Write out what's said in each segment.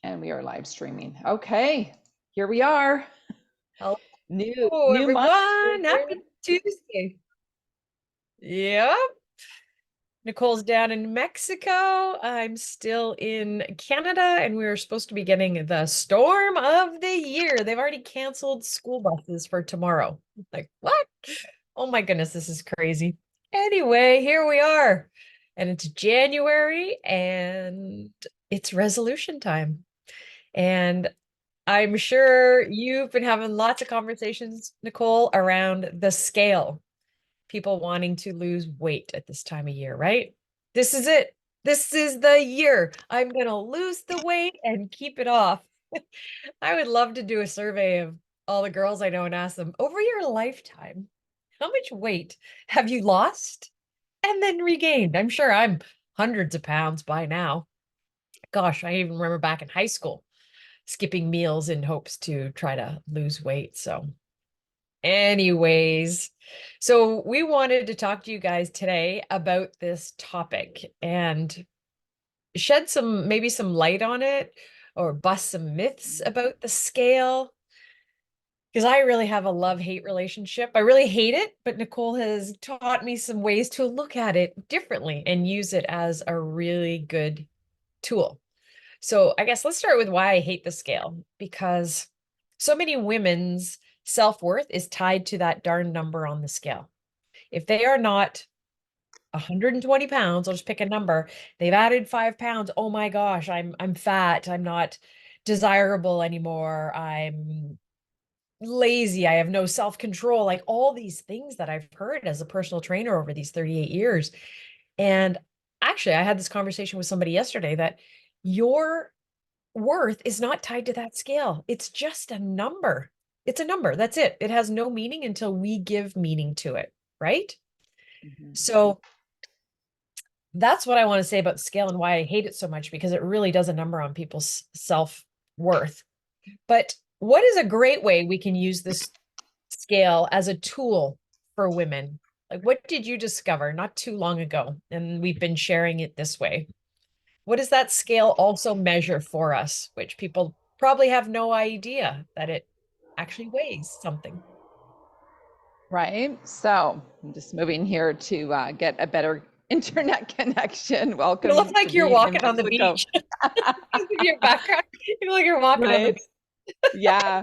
And we are live streaming. Okay, here we are. Hello, New month. everyone. Happy Tuesday. Yep. Nicole's down in Mexico. I'm still in Canada, and we were supposed to be getting the storm of the year. They've already canceled school buses for tomorrow. Like, what? Oh my goodness, this is crazy. Anyway, here we are. And it's January, and it's resolution time. And I'm sure you've been having lots of conversations, Nicole, around the scale. People wanting to lose weight at this time of year, right? This is it. This is the year. I'm going to lose the weight and keep it off. I would love to do a survey of all the girls I know and ask them, over your lifetime, how much weight have you lost and then regained? I'm sure I'm hundreds of pounds by now. Gosh, I even remember back in high school skipping meals in hopes to try to lose weight. So, anyways, so we wanted to talk to you guys today about this topic and shed maybe some light on it or bust some myths about the scale. Because I really have a love-hate relationship. I really hate it, but Nicole has taught me some ways to look at it differently and use it as a really good tool. So I guess let's start with why I hate the scale, because so many women's self-worth is tied to that darn number on the scale. If they are not 120 pounds, I'll just pick a number, they've added 5 pounds. Oh my gosh, I'm fat. I'm not desirable anymore. I'm lazy. I have no self-control. Like all these things that I've heard as a personal trainer over these 38 years. And actually, I had this conversation with somebody yesterday that your worth is not tied to that scale. It's just a number. It's a number. That's it. It has no meaning until we give meaning to it, right? Mhm. So that's what I want to say about scale and why I hate it so much, because it really does a number on people's self-worth. But what is a great way we can use this scale as a tool for women? Like, what did you discover not too long ago? And we've been sharing it this way. What does that scale also measure for us, which people probably have no idea that it actually weighs something? Right. So I'm just moving here to get a better internet connection. You look Welcome to like you're being in walking on the Mexico. beach. Your background, you look like you're walking on the Right. beach. Yeah.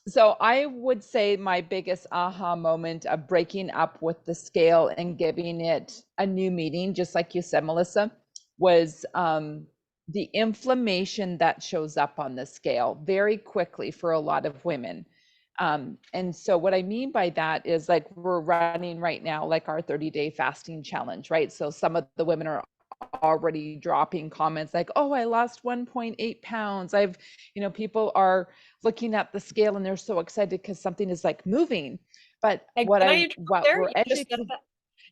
So I would say my biggest aha moment of breaking up with the scale and giving it a new meaning, just like you said, Melissa, was the inflammation that shows up on the scale very quickly for a lot of women. And so what I mean by that is like we're running right now, like our 30-day fasting challenge, right? So some of the women are already dropping comments like, oh, I lost 1.8 pounds. People are looking at the scale and they're so excited because something is like moving. But And can I interrupt what there? we're You just said educating, that.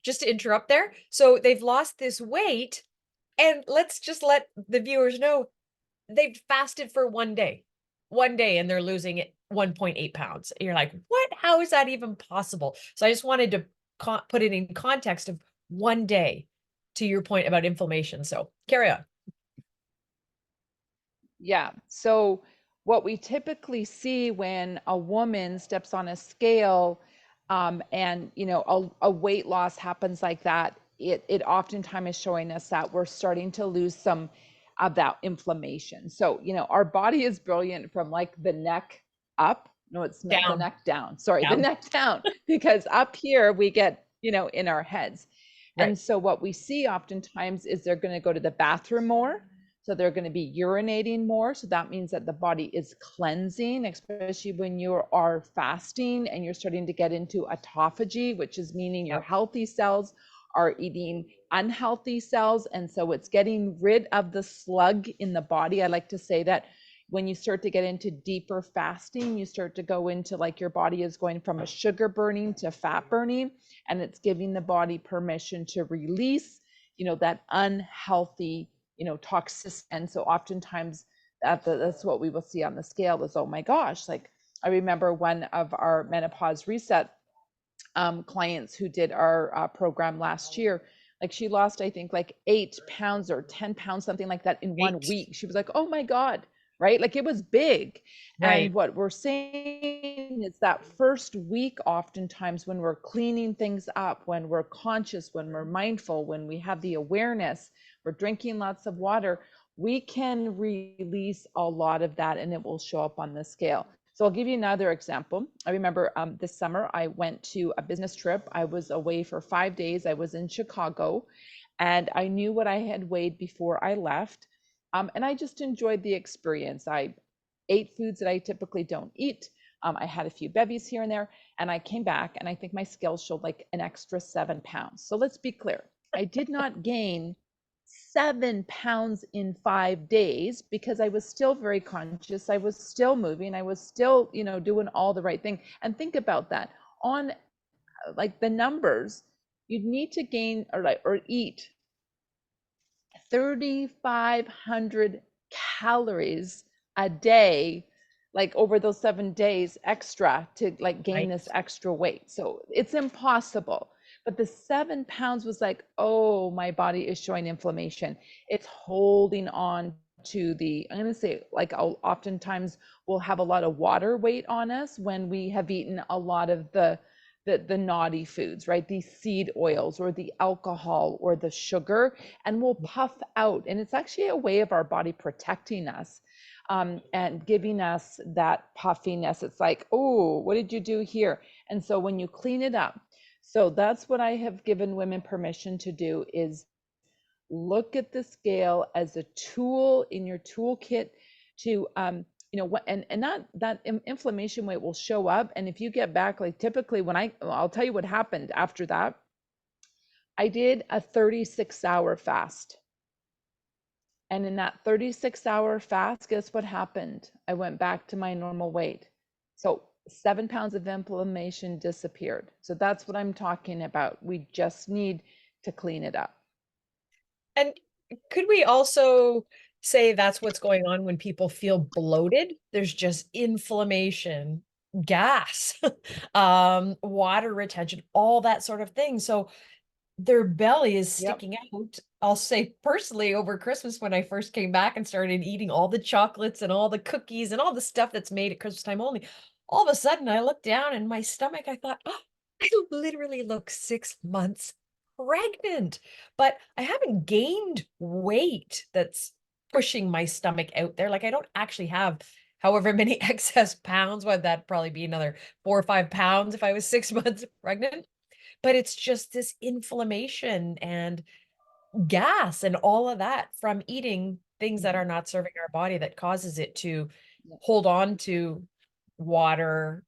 Just to interrupt there. So they've lost this weight, and let's just let the viewers know they've fasted for 1 day. 1 day, and they're losing it 1.8 pounds. You're like, what? How is that even possible? So I just wanted to put it in context of 1 day to your point about inflammation. So carry on. yeah. So what we typically see when a woman steps on a scale, and a weight loss happens like that, it oftentimes is showing us that we're starting to lose some of that inflammation. So our body is brilliant from like the neck up. No, it's not the Down, neck down. Sorry, the down. neck down, because up here we get in our heads. Right. And so what we see oftentimes is they're going to go to the bathroom more. So they're going to be urinating more. So that means that the body is cleansing, especially when you are fasting and you're starting to get into autophagy, which is meaning your Yep. healthy cells are eating unhealthy cells. And so it's getting rid of the slug in the body. I like to say that when you start to get into deeper fasting, you start to go into like your body is going from a sugar burning to fat burning, and it's giving the body permission to release, that unhealthy, toxicity. And so oftentimes that's what we will see on the scale is, oh my gosh, like I remember one of our menopause reset clients who did our program last year, Like she lost, I think, like 8 pounds or 10 pounds, something like that in one Right. week. She was like, oh my God, right? Like it was big. And Right. what we're saying is that first week, oftentimes when we're cleaning things up, when we're conscious, when we're mindful, when we have the awareness, we're drinking lots of water, we can release a lot of that and it will show up on the scale. So I'll give you another example. I remember this summer I went to a business trip. I was away for 5 days. I was in Chicago and I knew what I had weighed before I left. And I just enjoyed the experience. I ate foods that I typically don't eat. I had a few bevies here and there, and I came back and I think my scales showed like an extra 7 pounds. So let's be clear. I did not gain 7 pounds in 5 days because I was still very conscious. I was still moving. I was still, doing all the right thing. And think about that. On like the numbers, you'd need to gain or eat 3,500 calories a day, like over those 7 days extra to like gain Right. this extra weight. So it's impossible. But the 7 pounds was like, oh, my body is showing inflammation. It's holding on to I'm going to say, like, oftentimes we'll have a lot of water weight on us when we have eaten a lot of the naughty foods, right? These seed oils or the alcohol or the sugar, and we'll puff out. And it's actually a way of our body protecting us and giving us that puffiness. It's like, oh, what did you do here? And so when you clean it up, so that's what I have given women permission to do is look at the scale as a tool in your toolkit to what and that inflammation weight will show up. And if you get back, like typically I'll tell you what happened after that. I did a 36-hour fast, and in that 36-hour fast, guess what happened? I went back to my normal weight. So 7 pounds of inflammation disappeared. So that's what I'm talking about. We just need to clean it up. And could we also say that's what's going on when people feel bloated? There's just inflammation, gas, water retention, all that sort of thing. So their belly is Yep. sticking out. I'll say personally over Christmas when I first came back and started eating all the chocolates and all the cookies and all the stuff that's made at Christmas time only. All of a sudden I looked down and my stomach, I thought, oh, I literally look 6 months pregnant, but I haven't gained weight that's pushing my stomach out there. Like I don't actually have however many excess pounds, would that probably be another 4 or 5 pounds if I was 6 months pregnant? But it's just this inflammation and gas and all of that from eating things that Mhm. are not serving our body that causes it to Yeah. hold on to water,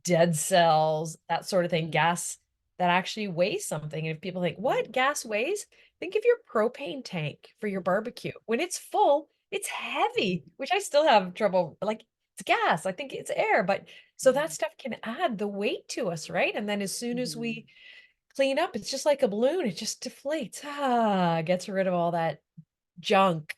dead cells, that sort of thing, Mhm. gas that actually weighs something. And if people think, what gas weighs? Think of your propane tank for your Mhm. barbecue. When it's full, it's heavy, which I still have trouble. Like it's gas. I think it's air, but so that Mhm. stuff can add the weight to us, right? And then as soon as Mhm. we clean up, it's just like a balloon. It just deflates. Gets rid of all that junk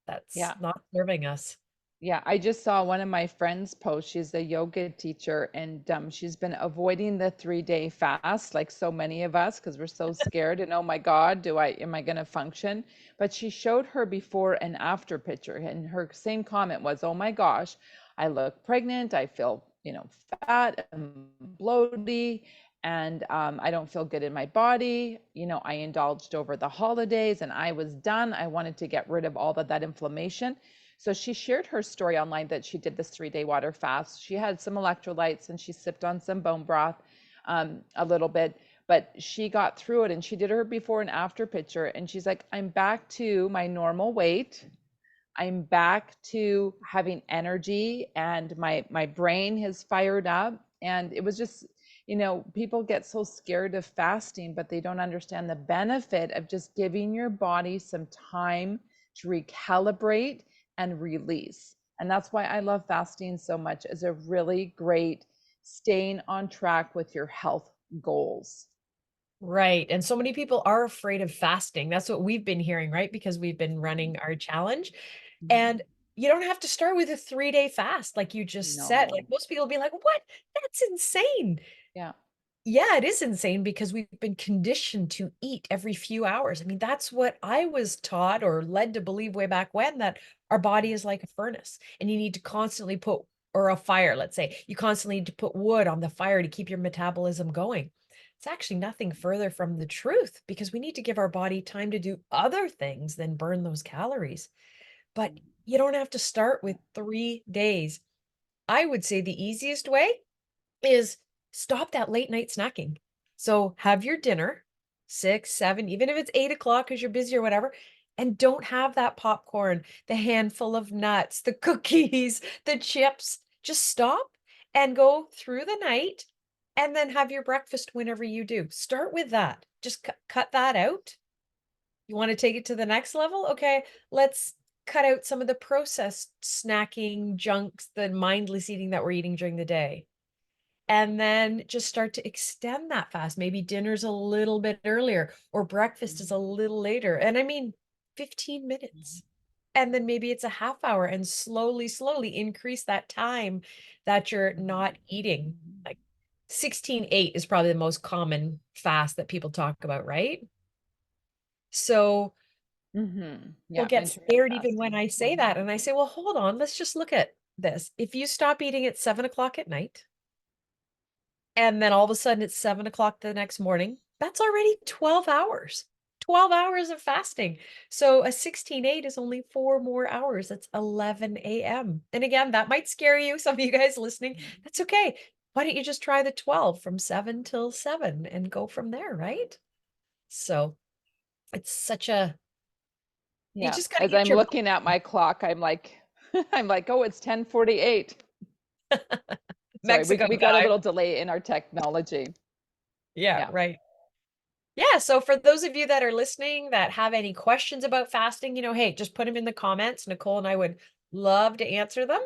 that's Yeah. not serving us. Yeah, I just saw one of my friends post. She's a yoga teacher, and she's been avoiding the 3-day fast, like so many of us, because we're so scared. And oh my God, am I going to function? But she showed her before and after picture, and her same comment was, "Oh my gosh, I look pregnant. I feel, fat and bloaty, and I don't feel good in my body. I indulged over the holidays, and I was done. I wanted to get rid of all of that inflammation." So she shared her story online that she did this 3-day water fast. She had some electrolytes and she sipped on some bone broth a little bit, but she got through it and she did her before and after picture. And she's like, I'm back to my normal weight. I'm back to having energy and my brain has fired up. And it was just, people get so scared of fasting, but they don't understand the benefit of just giving your body some time to recalibrate and release. And that's why I love fasting so much as a really great staying on track with your health goals. Right. And so many people are afraid of fasting. That's what we've been hearing, right? Because we've been running our challenge. And Mhm. you don't have to start with a 3-day fast like you just said. Like No. most people be like, what? That's insane. Yeah. Yeah, it is insane because we've been conditioned to eat every few hours. I mean, that's what I was taught or led to believe way back when, that our body is like a furnace and you need to constantly put, or a fire, let's say, you constantly need to put wood on the fire to keep your metabolism going. It's actually nothing further from the truth because we need to give our body time to do other things than burn those calories. But you don't have to start with 3 days. I would say the easiest way is stop that late night snacking. So have your dinner, 6, 7, even if it's 8 o'clock because you're busy or whatever, and don't have that popcorn, the handful of nuts, the cookies, the chips. Just stop and go through the night and then have your breakfast whenever you do. Start with that. Just cut that out. You want to take it to the next level? Okay, let's cut out some of the processed snacking junks, the mindless eating that we're eating during the day, and then just start to extend that fast. Maybe dinner's a little bit earlier or breakfast is a little later. And I mean, 15 minutes. And then maybe it's a half hour and slowly, slowly increase that time that you're not eating. Like 16:8 is probably the most common fast that people talk about, right? So people Yeah, get intermittent scared even when fasting. I say that. And I say, well, hold on, let's just look at this. If you stop eating at 7 o'clock at night, and then all of a sudden it's 7 o'clock the next morning, that's already 12 hours. 12 hours of fasting. So a 16:8 is only 4 more hours. That's 11 AM. And again, that might scare you, some of you guys listening. That's okay. Why don't you just try the 12 from 7 till 7 and go from there, right? So it's such a, you Yeah, just got to as get I'm your looking at my clock, I'm like, I'm like, oh, it's 10:48. Sorry, Mexico we got a time. little delay in our technology. Yeah, Yeah. right. Yeah, so for those of you that are listening that have any questions about fasting, hey, just put them in the comments. Nicole and I would love to answer them.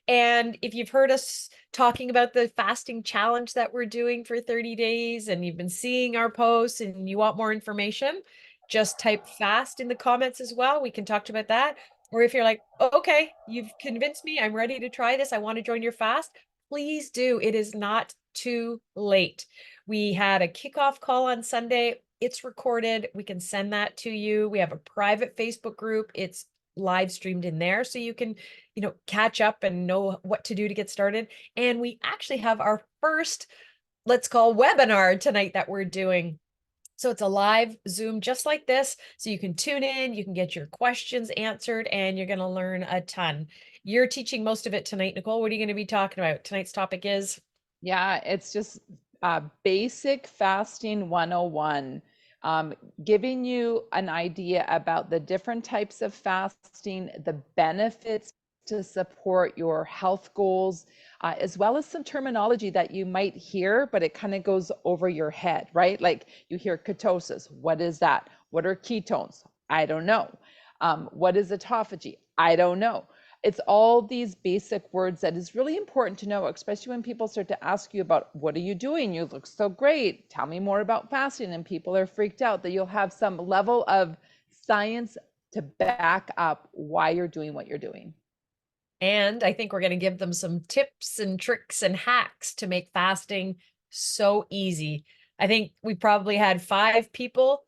And if you've heard us talking about the fasting challenge that we're doing for 30 days and you've been seeing our posts and you want more information, just type fast in the comments as well. We can talk about that. Or if you're like, "Oh, okay, you've convinced me, I'm ready to try this, I want to join your fast," please do. It is not too late. We had a kickoff call on Sunday. It's recorded. We can send that to you. We have a private Facebook group. It's live streamed in there so you can catch up and know what to do to get started. And we actually have our first, let's call webinar tonight that we're doing. So it's a live Zoom just like this. So you can tune in, you can get your questions answered, and you're going to learn a ton. You're teaching most of it tonight, Nicole. What are you going to be talking about? Tonight's topic is? Yeah, it's just basic fasting 101, giving you an idea about the different types of fasting, the benefits to support your health goals, as well as some terminology that you might hear, but it kind of goes over your head, right? Like you hear ketosis. What is that? What are ketones? I don't know. What is autophagy? I don't know. It's all these basic words that is really important to know, especially when people start to ask you about, what are you doing? You look so great. Tell me more about fasting. And people are freaked out that you'll have some level of science to back up why you're doing what you're doing. And I think we're going to give them some tips and tricks and hacks to make fasting so easy. I think we probably had 5 people.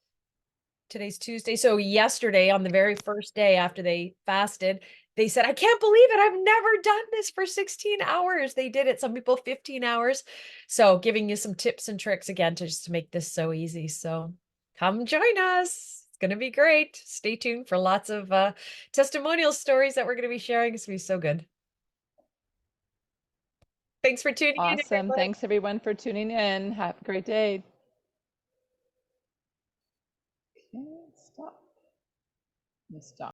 Today's Tuesday. So yesterday, on the very first day after they fasted, they said, "I can't believe it. I've never done this for 16 hours." They did it. Some people 15 hours. So giving you some tips and tricks again to just to make this so easy. So come join us. It's going to be great. Stay tuned for lots of testimonial stories that we're going to be sharing. It's going to be so good. Thanks for tuning in, Awesome. everyone. Thanks everyone for tuning in. Have a great day. Okay, stop. Stop.